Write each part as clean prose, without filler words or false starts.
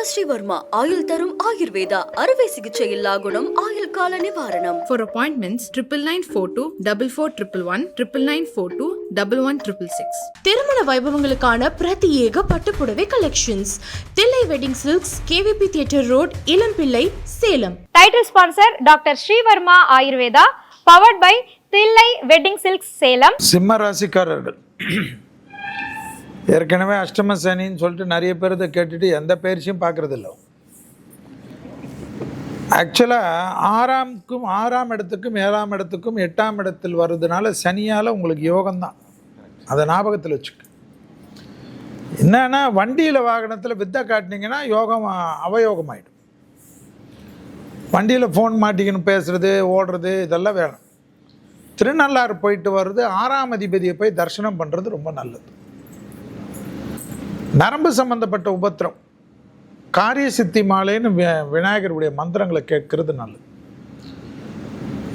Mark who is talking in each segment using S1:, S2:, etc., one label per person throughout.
S1: Doctor Sreevarma ஆயுள் தரும் ஆயுர்வேதா அறுவை சிகிச்சை இல்லா குணம் ஆயுள் கால நிவாரணம்.
S2: For appointments 9942 4411 9942 1166.
S3: திருமண வைபவங்களுக்கான பிரத்யேக பட்டுப்புடவை collections Thillai wedding silks, KVP theatre road, Ilampillai, Salem.
S4: Title sponsor doctor Srivarma Ayurveda, powered by Thillai wedding silks, Salem.
S5: சிம்ம ராசிக்காரர்கள் ஏற்கனவே அஷ்டம சனின்னு சொல்லிட்டு நிறைய பேர் இதை கேட்டுட்டு எந்த பயிற்சியும் பார்க்குறதில்ல. ஆக்சுவலாக ஆறாம் இடத்துக்கும் 7ஆம் இடத்துக்கும் 8ஆம் இடத்தில் வர்றதுனால சனியால் உங்களுக்கு யோகம்தான். அதை ஞாபகத்தில் வச்சுக்க. என்னன்னா வண்டியில் வாகனத்தில் வித்தை காட்டினீங்கன்னா யோகம் அவயோகம் ஆகிடும். வண்டியில் ஃபோன் மாட்டிக்கின்னு பேசுகிறது, ஓடுறது இதெல்லாம் வேணும். திருநள்ளாறு போயிட்டு வர்றது, 6ஆம் அதிபதியை போய் தரிசனம் பண்ணுறது ரொம்ப நல்லது. நரம்பு சம்பந்தப்பட்ட உபத்திரம், காரிய சித்தி மாலைன்னு விநாயகருடைய மந்திரங்களை கேட்கறது நல்லது.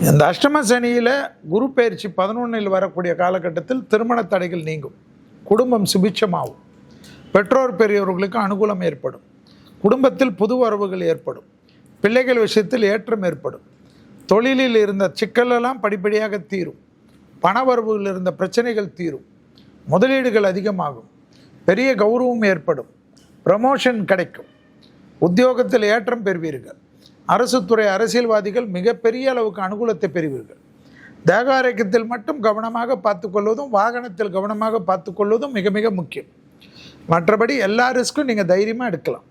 S5: இந்த அஷ்டம சனியில் குரு பயிற்சி 11 வரக்கூடிய காலகட்டத்தில் திருமண தடைகள் நீங்கும், குடும்பம் சுபிட்சமாகும், பெற்றோர் பெரியவர்களுக்கு அனுகூலம் ஏற்படும், குடும்பத்தில் புது வரவுகள் ஏற்படும், பிள்ளைகள் விஷயத்தில் ஏற்றம் ஏற்படும், தொழிலில் இருந்த சிக்கலெல்லாம் படிப்படியாக தீரும், பண வரவுகளில் இருந்த பிரச்சனைகள் தீரும், முதலீடுகள் அதிகமாகும், பெரிய கௌரவம் ஏற்படும், ப்ரமோஷன் கிடைக்கும், உத்தியோகத்தில் ஏற்றம் பெறுவீர்கள், அரசு துறை அரசியல்வாதிகள் மிகப்பெரிய அளவுக்கு அனுகூலத்தை பெறுவீர்கள். தேக ஆரோக்கியத்தில் மட்டும் கவனமாக பார்த்துக்கொள்வதும் வாகனத்தில் கவனமாக பார்த்துக்கொள்வதும் மிக மிக முக்கியம். மற்றபடி எல்லா ரிஸ்க்கும் நீங்கள் தைரியமாக எடுக்கலாம்.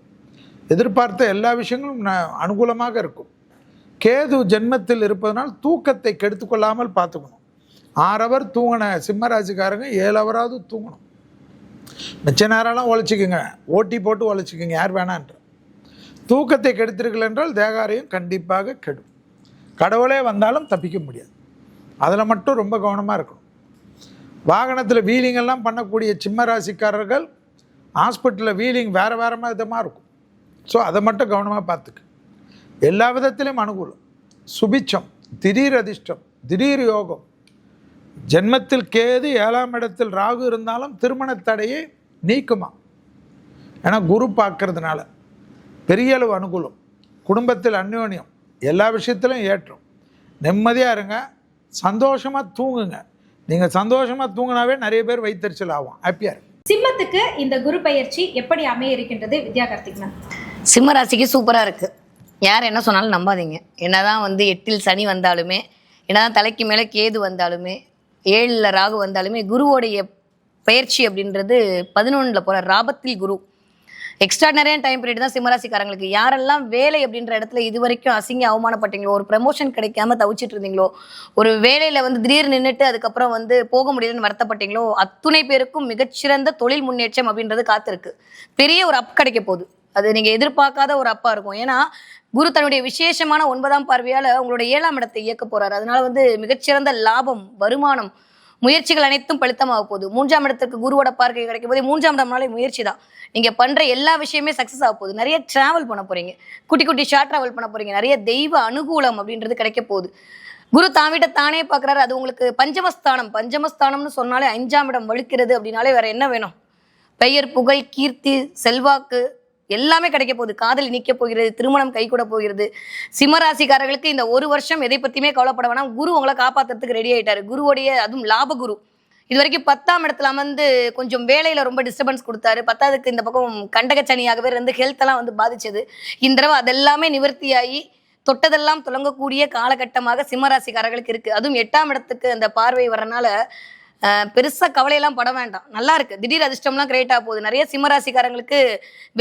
S5: எதிர்பார்த்த எல்லா விஷயங்களும் அனுகூலமாக இருக்கும். கேது ஜென்மத்தில் இருப்பதனால் தூக்கத்தை கெடுத்துக்கொள்ளாமல் பார்த்துக்கணும். 6 ஹவர் தூங்கின சிம்மராசிக்காரங்க 7 ஹவராவது தூங்கணும். மிச்ச நேரம்லாம் உழைச்சிக்கோங்க, ஓட்டி போட்டு உழைச்சிக்கோங்க, யார் வேணான்ற. தூக்கத்தை கெடுத்திருக்கல என்றால் தேகாரையும் கண்டிப்பாக கெடும். கடவுளே வந்தாலும் தப்பிக்க முடியாது. அதில் மட்டும் ரொம்ப கவனமாக இருக்கணும். வாகனத்தில் வீலிங்கெல்லாம் பண்ணக்கூடிய சிம்மராசிக்காரர்கள் ஹாஸ்பிட்டலில் வீலிங் வேறு விதமாக இருக்கும். ஸோ அதை மட்டும் கவனமாக பார்த்துக்கு. எல்லா விதத்திலையும் அனுகூலம், சுபிட்சம், திடீர் அதிர்ஷ்டம், திடீர் யோகம். ஜென்மத்தில் கேது, 7ஆம் இடத்தில் ராகு இருந்தாலும் திருமண தடையை நீக்குமா. ஏன்னா குரு பார்க்கறதுனால பெரிய அளவு அனுகூலம், குடும்பத்தில் அந்யோன்யம், எல்லா விஷயத்திலும் ஏற்றம். நிம்மதியாக இருங்க, சந்தோஷமாக தூங்குங்க. நீங்கள் சந்தோஷமாக தூங்கினாவே நிறைய பேர் வைத்தறிச்சல் ஆகும், ஹாப்பியாக இருக்கும்.
S4: சிம்மத்துக்கு இந்த குரு பயிற்சி எப்படி அமைய இருக்கின்றது வித்யா கார்த்திக்னா?
S6: சிம்ம ராசிக்கு சூப்பராக இருக்குது. யார் என்ன சொன்னாலும் நம்பாதீங்க. என்னதான் 8ல் சனி வந்தாலுமே, என்னதான் தலைக்கு மேலே கேது வந்தாலுமே, 7ல் ராகு வந்தாலுமே, குருவோடைய பயிற்சி அப்படின்றது 11ல் போகிற ராபத்தில் குரு. எக்ஸ்ட்ராடனரியான டைம் பீரியட் தான் சிம்மராசிக்காரங்களுக்கு. யாரெல்லாம் வேலை அப்படின்ற இடத்துல இது வரைக்கும் அசிங்க அவமானப்பட்டீங்களோ, ஒரு ப்ரமோஷன் கிடைக்காம தவிச்சிட்டு இருந்தீங்களோ, ஒரு வேலையில் திடீர் நின்றுட்டு அதுக்கப்புறம் போக முடியலன்னு வருத்தப்பட்டீங்களோ, அத்துணை பேருக்கும் மிகச்சிறந்த தொழில் முன்னேற்றம் அப்படின்றது காத்திருக்கு. பெரிய ஒரு அப் கிடைக்க போகுது. அது நீங்கள் எதிர்பார்க்காத ஒரு அப்பா இருக்கும். ஏன்னா குரு தன்னுடைய விசேஷமான 9ஆம் பார்வையால் உங்களோட 7ஆம் இடத்தை இயக்க போறாரு. அதனால மிகச்சிறந்த லாபம், வருமானம், முயற்சிகள் அனைத்தும் பலித்தமாக போகுது. 3ஆம் இடத்துக்கு குருவோட பார்வை கிடைக்கும் போது 3ஆம் இடம்னாலே முயற்சி தான். நீங்க பண்ற எல்லா விஷயமே சக்சஸ் ஆக போகுது. நிறைய டிராவல் பண்ண போறீங்க, குட்டி குட்டி ஷார்ட் டிராவல் பண்ண போறீங்க, நிறைய தெய்வ அனுகூலம் அப்படின்றது கிடைக்க போகுது. குரு தாமிட்ட தானே பார்க்குறாரு. அது உங்களுக்கு பஞ்சமஸ்தானம். பஞ்சமஸ்தானம்னு சொன்னாலே 5ஆம் இடம் வலுக்கிறது அப்படின்னாலே வேற என்ன வேணும்? பெயர், புகழ், கீர்த்தி, செல்வாக்கு எல்லாமே கிடைக்க போகுது. காதல் நிற்க போகிறது, திருமணம் கைகூட போகிறது. சிம்மராசிக்காரர்களுக்கு இந்த 1 வருஷம் எதை பற்றியுமே கவலைப்பட வேணாம். குரு உங்களை காப்பாற்றுறதுக்கு ரெடி ஆகிட்டாரு. குருவோடைய, அதுவும் லாபகுரு. இது வரைக்கும் 10ஆம் இடத்துல கொஞ்சம் வேலையில் ரொம்ப டிஸ்டர்பன்ஸ் கொடுத்தாரு. 10ஆவதுக்கு இந்த பக்கம் கண்டகச்சனியாகவே ஹெல்த்தெல்லாம் பாதிச்சது. இந்த தடவை அதெல்லாமே நிவர்த்தியாகி தொட்டதெல்லாம் தொடங்கக்கூடிய காலகட்டமாக சிம்மராசிக்காரர்களுக்கு இருக்குது. அதுவும் 8ஆம் இடத்துக்கு அந்த பார்வை வரனால பெருசாக கவலையெல்லாம் பட வேண்டாம். நல்லா இருக்குது. திடீர் அதிர்ஷ்டம்லாம் கிரியேட் ஆக போகுது. நிறைய சிம்மராசிக்காரங்களுக்கு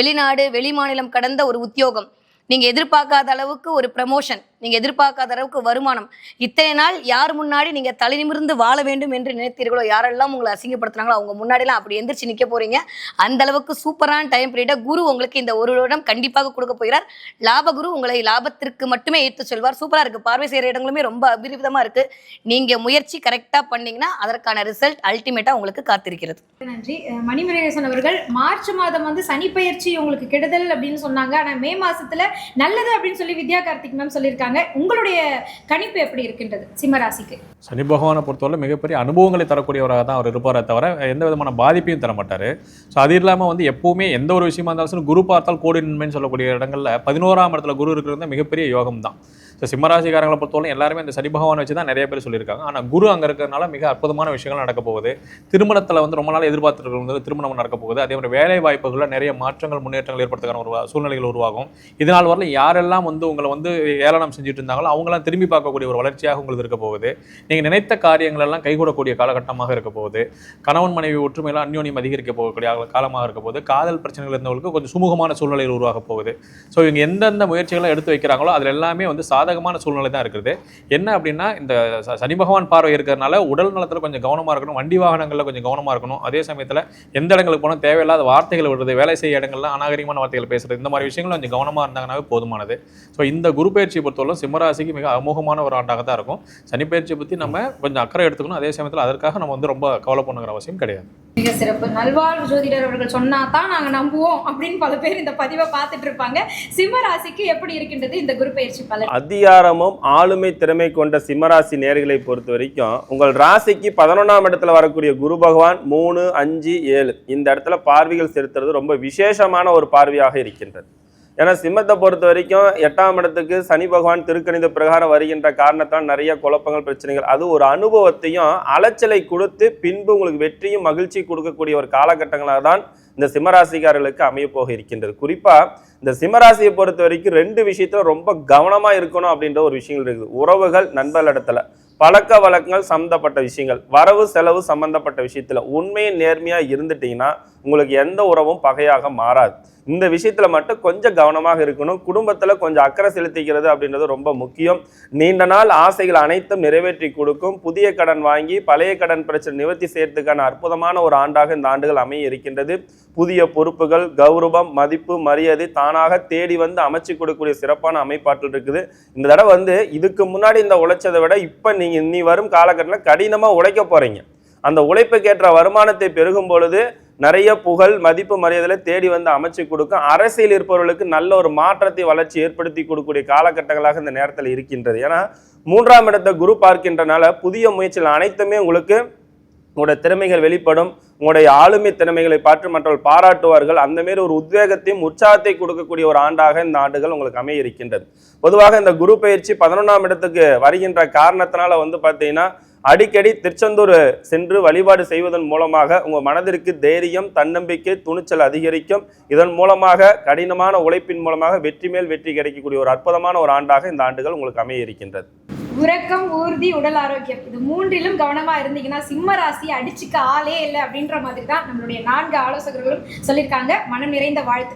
S6: வெளிநாடு, வெளி மாநிலம் கடந்த ஒரு உத்தியோகம், நீங்கள் எதிர்பார்க்காத அளவுக்கு ஒரு ப்ரமோஷன், நீங்கள் எதிர்பார்க்காத அளவுக்கு வருமானம். இத்தனை நாள் யார் முன்னாடி நீங்கள் தலை நிமிர்ந்து வாழ வேண்டும் என்று நினைத்தீர்களோ, யாரெல்லாம் உங்களை அசிங்கப்படுத்துனாங்களோ அவங்க முன்னாடிலாம் அப்படி எந்திரிச்சு நிற்க போறீங்க. அந்த அளவுக்கு சூப்பரான டைம் பீரியடை குரு உங்களுக்கு இந்த 1 வருடம் கண்டிப்பாக கொடுக்க போகிறார். லாபகுரு உங்களை லாபத்திற்கு மட்டுமே ஏற்று செல்வார். சூப்பராக இருக்குது. பார்வை செய்கிற இடங்களுமே ரொம்ப அபிரிவிதமாக இருக்குது. நீங்கள் முயற்சி கரெக்டாக பண்ணீங்கன்னா அதற்கான ரிசல்ட் அல்டிமேட்டாக உங்களுக்கு காத்திருக்கிறது.
S4: நன்றி. மணிமுருகேசன் அவர்கள், மார்ச் மாதம் சனி பயிற்சி உங்களுக்கு கெடுதல் அப்படின்னு சொன்னாங்க. ஆனால் மே மாசத்துல நல்லது அப்படின்னு சொல்லி வித்யா கார்த்திக் மேம் சொல்லியிருக்காங்க. உங்களுடைய கணிப்பு எப்படி இருக்கின்றது சிம்ம ராசிக்கு?
S7: சனி பகவானை பொறுத்தவரை மிகப்பெரிய அனுபவங்களை தரக்கூடியவராக தான் அவர் இருப்பாரே தவிர எந்த விதமான பாதிப்பையும் தர மாட்டார். ஸோ அது இல்லாமல் வந்து எப்பவுமே எந்த ஒரு விஷயமா இருந்தாலும் சரி, குரு பார்த்தால் கோடி நன்மைன்னு சொல்லக்கூடிய இடங்களில் 11ஆம் இடத்துல குரு இருக்கிறது மிகப்பெரிய யோகம் தான். ஸோ சிம்மராசிக்காரங்களை பொறுத்தவரை எல்லாருமே அந்த சனி பகவான் வச்சு தான் நிறைய பேர் சொல்லியிருக்காங்க. ஆனால் குரு அங்கே இருக்கிறதுனால மிக அற்புதமான விஷயங்கள் நடக்க போகுது. திருமணத்தில் வந்து ரொம்ப நாள் எதிர்பார்த்துருக்கிறது திருமணம் நடக்க போகுது. அதே மாதிரி வேலை வாய்ப்புகளில் நிறைய மாற்றங்கள் முன்னேற்றங்கள் ஏற்படுறதுக்கான ஒரு சூழ்நிலைகள் உருவாகும். இதனால் வரல யாரெல்லாம் வந்து உங்களை வந்து ஏளனம் செஞ்சுட்டு இருந்தாங்களோ அவங்களாம் திரும்பி பார்க்கக்கூடிய ஒரு வளர்ச்சியாக உங்களுக்கு இருக்க போகுது. நீங்கள் நினைத்த காரியங்கள் எல்லாம் கைகூடக்கூடிய காலகட்டமாக இருக்க போகுது. கணவன் மனைவி ஒற்றுமையெல்லாம் அந்யோன்யம் அதிகரிக்க போகக்கூடிய காலமாக இருக்க போகுது. காதல் பிரச்சனைகள் இருந்தவங்களுக்கு கொஞ்சம் சுமூகமான சூழ்நிலைகள் உருவாக போகுது. ஸோ இவங்க எந்தெந்த முயற்சிகளை எடுத்து வைக்கிறாங்களோ அதில் எல்லாமே வந்து சாதகமான சூழ்நிலை தான் இருக்குது. என்ன அப்படின்னா இந்த சனி பகவான் பார்வை இருக்கிறதுனால உடல் நலத்தில் கொஞ்சம் கவனமாக இருக்கணும், வண்டி வாகனங்களில் கொஞ்சம் கவனமாக இருக்கணும். அதே சமயத்தில் எந்த இடங்களுக்கு போனால் தேவையில்லாத வார்த்தைகள் விடுறது, வேலை செய்ய இடங்கள்லாம் அநாகரிகமான வார்த்தைகள் பேசுறது, இந்த மாதிரி விஷயங்கள் கொஞ்சம் கவனமாக இருந்தாங்கன்னாவே போதுமானது. ஸோ இந்த குரு பயிற்சியை பொறுத்தவரை சிம்மராசிக்கு மிக அமோகமான ஒரு ஆண்டாக தான் இருக்கும். சனி பயிற்சியை பற்றி நம்ம கொஞ்சம் அக்கறை எடுத்துக்கணும். அதே சமயத்தில் அதற்காக நம்ம வந்து ரொம்ப கவலை பண்ணுங்கிற அவசியம் கிடையாது.
S4: மிக சிறப்பு. நல்வாழ்வு ஜோதிடர் அவர்கள் சொன்னா தான் நாங்கள் நம்புவோம் அப்படின்னு பல பேர் இந்த பதிவை பார்த்துட்டு இருப்பாங்க. சிம்ம ராசிக்கு எப்படி இருக்கின்றது இந்த குரு பயிற்சி பலன்?
S8: அதிகாரமும் ஆளுமை திறமை கொண்ட சிம்மராசி நேர்களை பொறுத்த வரைக்கும் உங்கள் ராசிக்கு 11ஆம் இடத்துல வரக்கூடிய குரு பகவான் 3, 5, 7 இந்த இடத்துல பார்வைகள் செலுத்துறது ரொம்ப விசேஷமான ஒரு பார்வையாக இருக்கின்றது. ஏன்னா சிம்மத்தை பொறுத்த வரைக்கும் 8ஆம் இடத்துக்கு சனி பகவான் திருக்கணித பிரகாரம் வருகின்ற காரணத்தால் நிறைய குழப்பங்கள் பிரச்சனைகள், அது ஒரு அனுபவத்தையும் அலைச்சலை கொடுத்து பின்பு உங்களுக்கு வெற்றியும் மகிழ்ச்சி கொடுக்கக்கூடிய ஒரு காலகட்டங்களாக தான் இந்த சிம்மராசிக்காரர்களுக்கு அமைய போக இருக்கின்றது. குறிப்பா இந்த சிம்மராசியை பொறுத்த வரைக்கும் 2 விஷயத்துல ரொம்ப கவனமா இருக்கணும் அப்படின்ற ஒரு விஷயங்கள் இருக்குது. உறவுகள், நண்பர்கள் இடத்துல, பழக்க வழக்கங்கள் சம்பந்தப்பட்ட விஷயங்கள், வரவு செலவு சம்பந்தப்பட்ட விஷயத்துல உண்மையை நேர்மையா இருந்துட்டீங்கன்னா உங்களுக்கு எந்த உறவும் பகையாக மாறாது. இந்த விஷயத்துல மட்டும் கொஞ்சம் கவனமாக இருக்கணும். குடும்பத்துல கொஞ்சம் அக்கறை செலுத்திக்கிறது அப்படின்றது ரொம்ப முக்கியம். நீண்ட நாள் ஆசைகள் அனைத்தும் நிறைவேற்றி கொடுக்கும். புதிய கடன் வாங்கி பழைய கடன் பிரச்சனை நிவர்த்தி செய்யறதுக்கான அற்புதமான ஒரு ஆண்டாக இந்த ஆண்டுகள் அமைய இருக்கின்றது. புதிய பொறுப்புகள், கௌரவம், மதிப்பு, மரியாதை தானாக தேடி வந்து அமைச்சு கொடுக்கக்கூடிய சிறப்பான அமைப்பாற்றல் இருக்குது. இந்த தடவை வந்து இதுக்கு முன்னாடி இந்த உழைச்சதை விட இப்ப நீங்க இனி வரும் காலகட்டத்தில் கடினமா உழைக்க போறீங்க. அந்த உழைப்புக்கேற்ற வருமானத்தை பெருகும் பொழுது நிறைய புகழ், மதிப்பு, மரியாதையில தேடி வந்து அமைச்சு கொடுக்கும். அரசியல் இருப்பவர்களுக்கு நல்ல ஒரு மாற்றத்தை வளர்ச்சி ஏற்படுத்தி கொடுக்கக்கூடிய காலகட்டங்களாக இந்த நேரத்தில் இருக்கின்றது. ஏன்னா 3ஆம் இடத்தை குரு பார்க்கின்றனால புதிய முயற்சிகள் அனைத்துமே உங்களுக்கு உங்களுடைய திறமைகள் வெளிப்படும். உங்களுடைய ஆளுமை திறமைகளை பார்த்து மற்றவர்கள் பாராட்டுவார்கள். அந்த மாரி ஒரு உத்வேகத்தையும் உற்சாகத்தை கொடுக்கக்கூடிய ஒரு ஆண்டாக இந்த ஆண்டுகள் உங்களுக்கு அமைய இருக்கின்றது. பொதுவாக இந்த குரு பயிற்சி 11ஆம் இடத்துக்கு வருகின்ற காரணத்தினால வந்து பார்த்தீங்கன்னா அடிக்கடி திருச்செந்தூர் சென்று வழிபாடு செய்வதன் மூலமாக உங்கள் மனதிற்கு தைரியம், தன்னம்பிக்கை, துணிச்சல் அதிகரிக்கும். இதன் மூலமாக கடினமான உழைப்பின் மூலமாக வெற்றி மேல் வெற்றி கிடைக்கக்கூடிய ஒரு அற்புதமான ஒரு ஆண்டாக இந்த ஆண்டுகள் உங்களுக்கு அமைய இருக்கின்றது.
S4: உறக்கம், ஊர்தி, உடல் ஆரோக்கியம் இது 3லும் கவனமா இருந்தீங்கன்னா சிம்ம ராசி அடிச்சுக்க ஆளே இல்லை அப்படின்ற மாதிரி தான் நம்மளுடைய 4 ஆலோசகர்களும் சொல்லியிருக்காங்க. மனம் நிறைந்த வாழ்த்துக்கள்.